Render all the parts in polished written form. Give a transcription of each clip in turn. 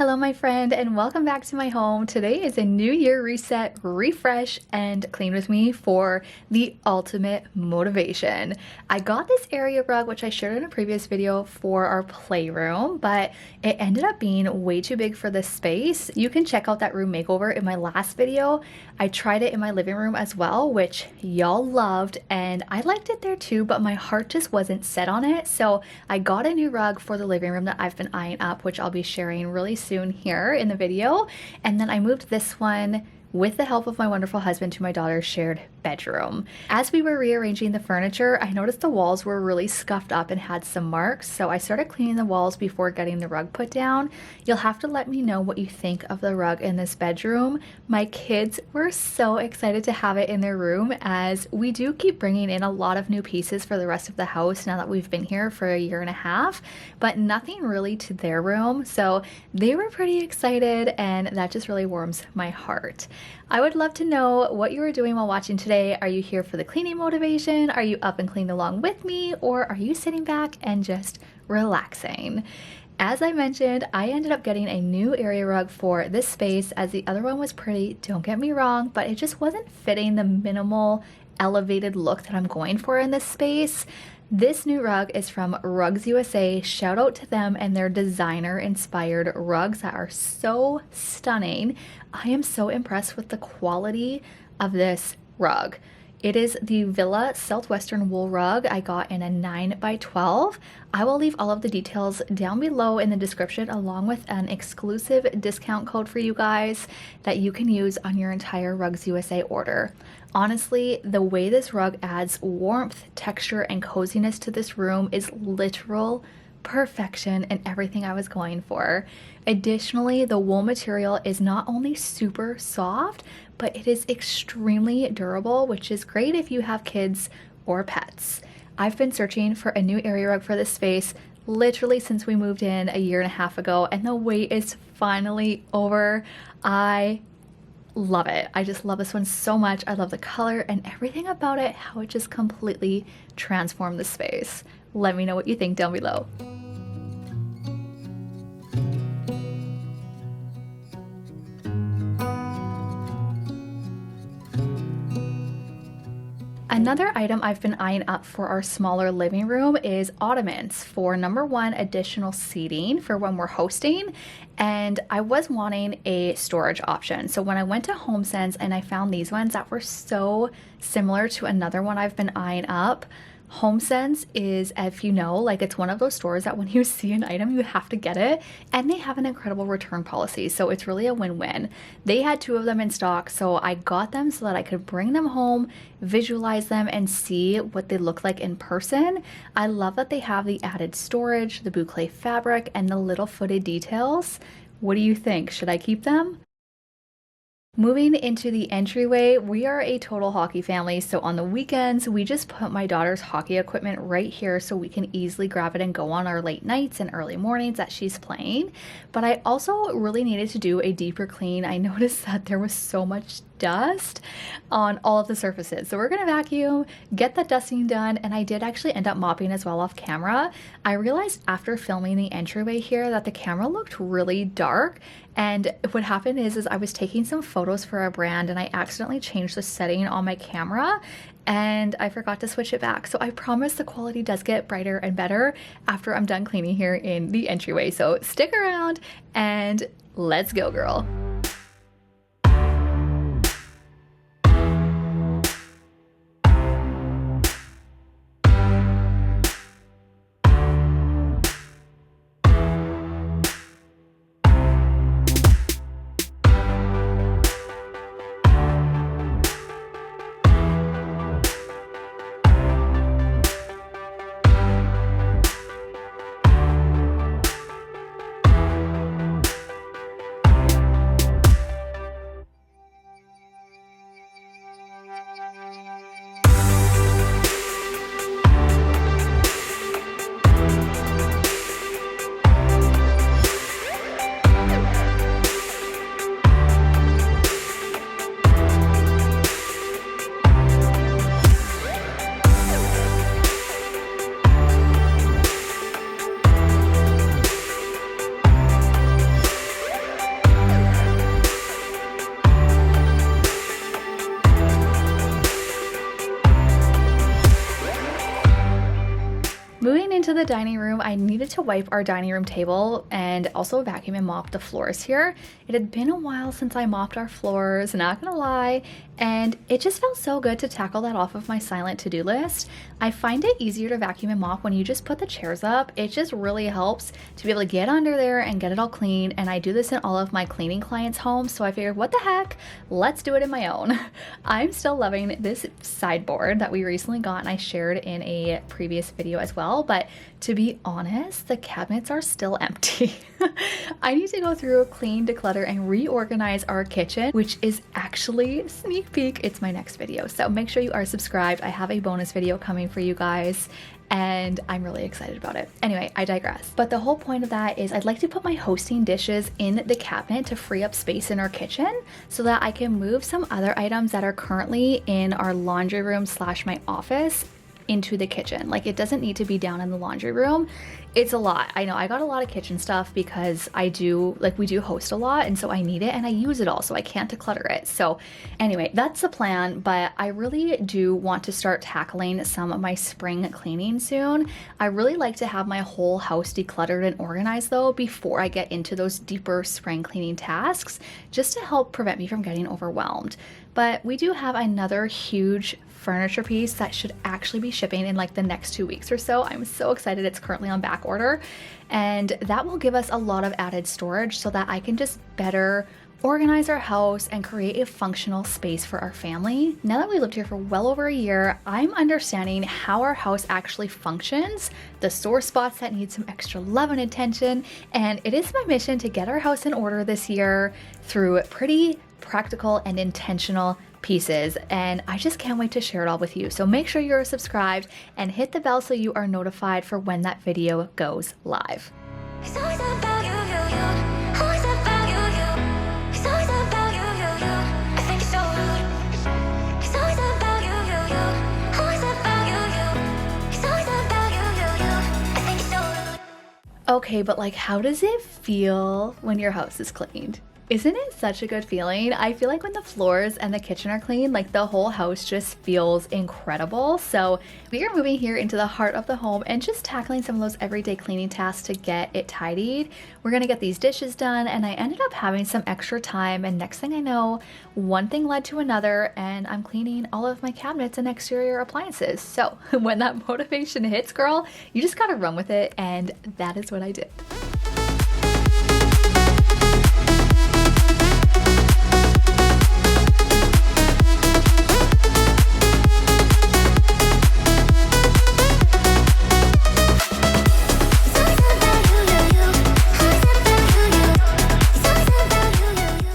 Hello, my friend, and welcome back to my home. Today is a new year reset, refresh, and clean with me for the ultimate motivation. I got this area rug, which I shared in a previous video for our playroom, but it ended up being way too big for this space. You can check out that room makeover in my last video. I tried it in my living room as well, which y'all loved, and I liked it there too, but my heart just wasn't set on it. So I got a new rug for the living room that I've been eyeing up, which I'll be sharing really soon here in the video. And then I moved this one with the help of my wonderful husband to my daughter's shared bedroom. As we were rearranging the furniture, I noticed the walls were really scuffed up and had some marks, so I started cleaning the walls before getting the rug put down. You'll have to let me know what you think of the rug in this bedroom. My kids were so excited to have it in their room, as we do keep bringing in a lot of new pieces for the rest of the house now that we've been here for a year and a half, but nothing really to their room, so they were pretty excited, and that just really warms my heart. I would love to know what you were doing while watching today. Are you here for the cleaning motivation? Are you up and cleaned along with me? Or are you sitting back and just relaxing? As I mentioned, I ended up getting a new area rug for this space, as the other one was pretty, don't get me wrong, but it just wasn't fitting the minimal elevated look that I'm going for in this space. This new rug is from Rugs USA. Shout out to them and their designer inspired rugs that are so stunning. I am so impressed with the quality of this rug. It is the Villa Southwestern wool rug I got in a 9x12. I will leave all of the details down below in the description, along with an exclusive discount code for you guys that you can use on your entire Rugs USA order. Honestly, the way this rug adds warmth, texture, and coziness to this room is literal perfection and everything I was going for. Additionally, the wool material is not only super soft, but it is extremely durable, which is great if you have kids or pets. I've been searching for a new area rug for this space literally since we moved in a year and a half ago, and the wait is finally over. I love it. I just love this one so much. I love the color and everything about it, how it just completely transformed the space. Let me know what you think down below. Another item I've been eyeing up for our smaller living room is ottomans for number one, additional seating for when we're hosting. And I was wanting a storage option. So when I went to HomeSense and I found these ones that were so similar to another one I've been eyeing up. HomeSense is, if you know, like, it's one of those stores that when you see an item, you have to get it, and they have an incredible return policy, so it's really a win-win. They had 2 of them in stock, so I got them so that I could bring them home, visualize them, and see what they look like in person. I love that they have the added storage, the boucle fabric, and the little footed details. What do you think? Should I keep them? Moving into the entryway, we are a total hockey family, so on the weekends we just put my daughter's hockey equipment right here so we can easily grab it and go on our late nights and early mornings that she's playing. But I also really needed to do a deeper clean. I noticed that there was so much dust on all of the surfaces, so we're gonna vacuum, get that dusting done, and I did actually end up mopping as well off camera. I realized after filming the entryway here that the camera looked really dark, and what happened is I was taking some photos for a brand and I accidentally changed the setting on my camera and I forgot to switch it back. So I promise the quality does get brighter and better after I'm done cleaning here in the entryway. So stick around and let's go, girl. the dining room, I needed to wipe our dining room table and also vacuum and mop the floors here. It had been a while since I mopped our floors, not gonna lie, and it just felt so good to tackle that off of my silent to-do list. I find it easier to vacuum and mop when you just put the chairs up. It just really helps to be able to get under there and get it all clean, and I do this in all of my cleaning clients' homes, so I figured, what the heck, let's do it in my own. I'm still loving this sideboard that we recently got and I shared in a previous video as well, but to be honest, the cabinets are still empty. I need to go through, clean, declutter, and reorganize our kitchen, which is actually, sneak peek, it's my next video. So make sure you are subscribed. I have a bonus video coming for you guys, and I'm really excited about it. Anyway, I digress. But the whole point of that is I'd like to put my hosting dishes in the cabinet to free up space in our kitchen so that I can move some other items that are currently in our laundry room / my office into the kitchen. Like, it doesn't need to be down in the laundry room. It's a lot. I know I got a lot of kitchen stuff because we do host a lot, and so I need it and I use it all, so I can't declutter it. So anyway, that's the plan, but I really do want to start tackling some of my spring cleaning soon. I really like to have my whole house decluttered and organized though before I get into those deeper spring cleaning tasks, just to help prevent me from getting overwhelmed. But we do have another huge furniture piece that should actually be shipping in like the next 2 weeks or so. I'm so excited. It's currently on back order, and that will give us a lot of added storage so that I can just better organize our house and create a functional space for our family. Now that we lived here for well over a year, I'm understanding how our house actually functions, the sore spots that need some extra love and attention, and it is my mission to get our house in order this year through pretty practical and intentional pieces, and I just can't wait to share it all with you. So make sure you're subscribed and hit the bell so you are notified for when that video goes live. It's always about you, always about you. It's always about you. I think it's so rude. It's always about you, always about you. It's always about you. I think it's so rude. Okay, but like, how does it feel when your house is cleaned? Isn't it such a good feeling? I feel like when the floors and the kitchen are clean, like the whole house just feels incredible. So we are moving here into the heart of the home and just tackling some of those everyday cleaning tasks to get it tidied. We're gonna get these dishes done, and I ended up having some extra time, and next thing I know, one thing led to another, and I'm cleaning all of my cabinets and exterior appliances. So when that motivation hits, girl, you just gotta run with it, and that is what I did.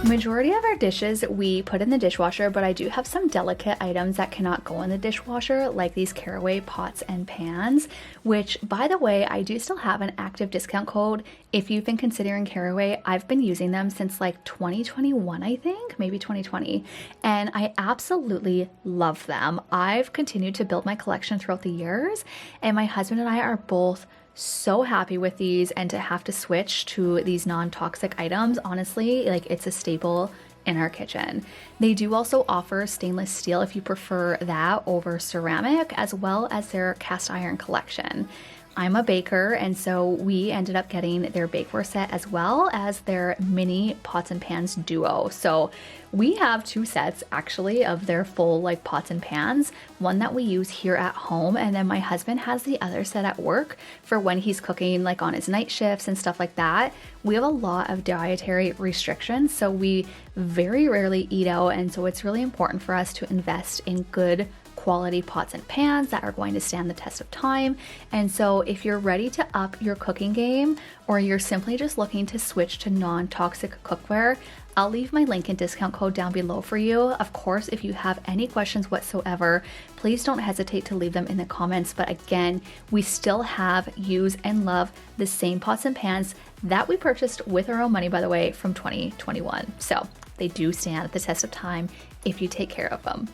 Majority of our dishes we put in the dishwasher, but I do have some delicate items that cannot go in the dishwasher, like these caraway pots and pans, which, by the way, I do still have an active discount code. If you've been considering caraway, I've been using them since like 2021, I think, maybe 2020, and I absolutely love them. I've continued to build my collection throughout the years, and my husband and I are both so happy with these, and to have to switch to these non-toxic items, honestly, like, it's a staple in our kitchen. They do also offer stainless steel if you prefer that over ceramic, as well as their cast iron collection. I'm a baker, and so we ended up getting their bakeware set as well as their mini pots and pans duo. So we have 2 sets actually of their full like pots and pans, one that we use here at home, and then my husband has the other set at work for when he's cooking like on his night shifts and stuff like that. We have a lot of dietary restrictions, so we very rarely eat out, and so it's really important for us to invest in good quality pots and pans that are going to stand the test of time. And so if you're ready to up your cooking game, or you're simply just looking to switch to non-toxic cookware, I'll leave my link and discount code down below for you. Of course, if you have any questions whatsoever, please don't hesitate to leave them in the comments. But again, we still have, use, and love the same pots and pans that we purchased with our own money, by the way, from 2021. So they do stand the test of time if you take care of them.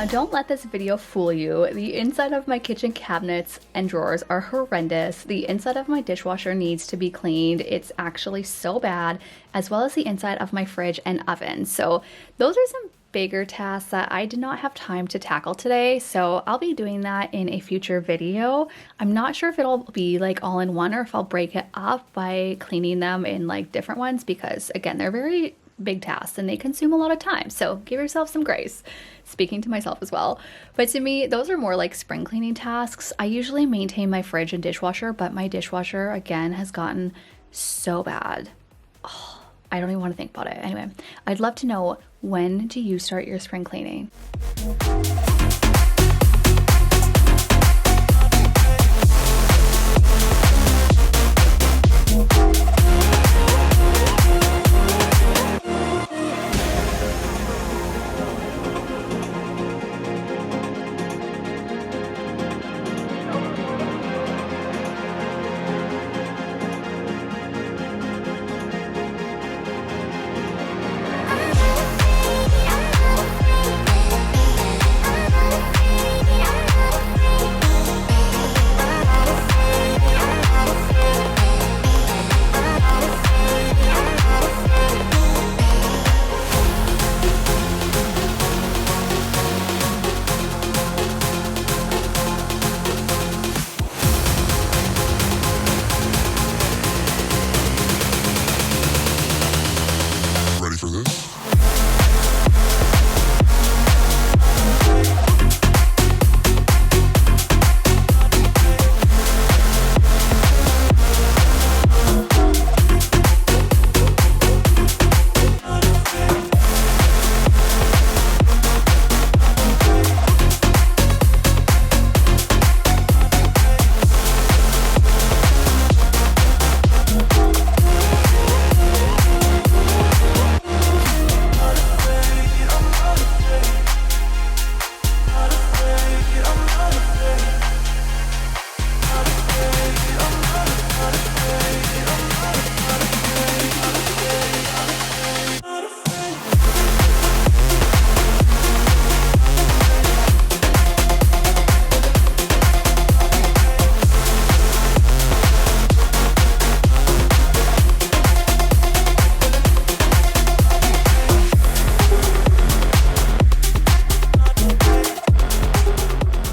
don't let this video fool you. The inside of my kitchen cabinets and drawers are horrendous. The inside of my dishwasher needs to be cleaned. It's actually so bad, as well as the inside of my fridge and oven. So those are some bigger tasks that I did not have time to tackle today, so I'll be doing that in a future video. I'm not sure if it'll be like all in one or if I'll break it up by cleaning them in like different ones, because again, they're very big tasks and they consume a lot of time, so give yourself some grace. Speaking to myself as well. But to me, those are more like spring cleaning tasks. I usually maintain my fridge and dishwasher, but my dishwasher again has gotten so bad. Oh, I don't even want to think about it. Anyway, I'd love to know, when do you start your spring cleaning? For this?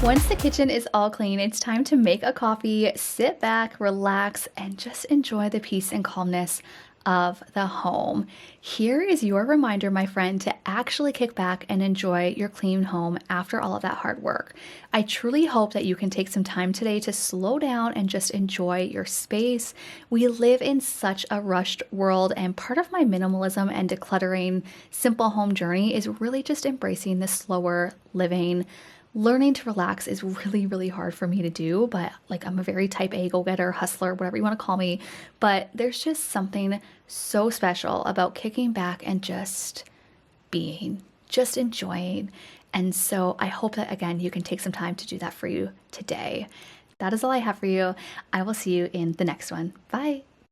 Once the kitchen is all clean, it's time to make a coffee, sit back, relax, and just enjoy the peace and calmness of the home. Here is your reminder, my friend, to actually kick back and enjoy your clean home after all of that hard work. I truly hope that you can take some time today to slow down and just enjoy your space. We live in such a rushed world, and part of my minimalism and decluttering simple home journey is really just embracing the slower living. Learning to relax is really, really hard for me to do, but like, I'm a very type A go-getter, hustler, whatever you want to call me. But there's just something so special about kicking back and just being, just enjoying. And so I hope that, again, you can take some time to do that for you today. That is all I have for you. I will see you in the next one. Bye.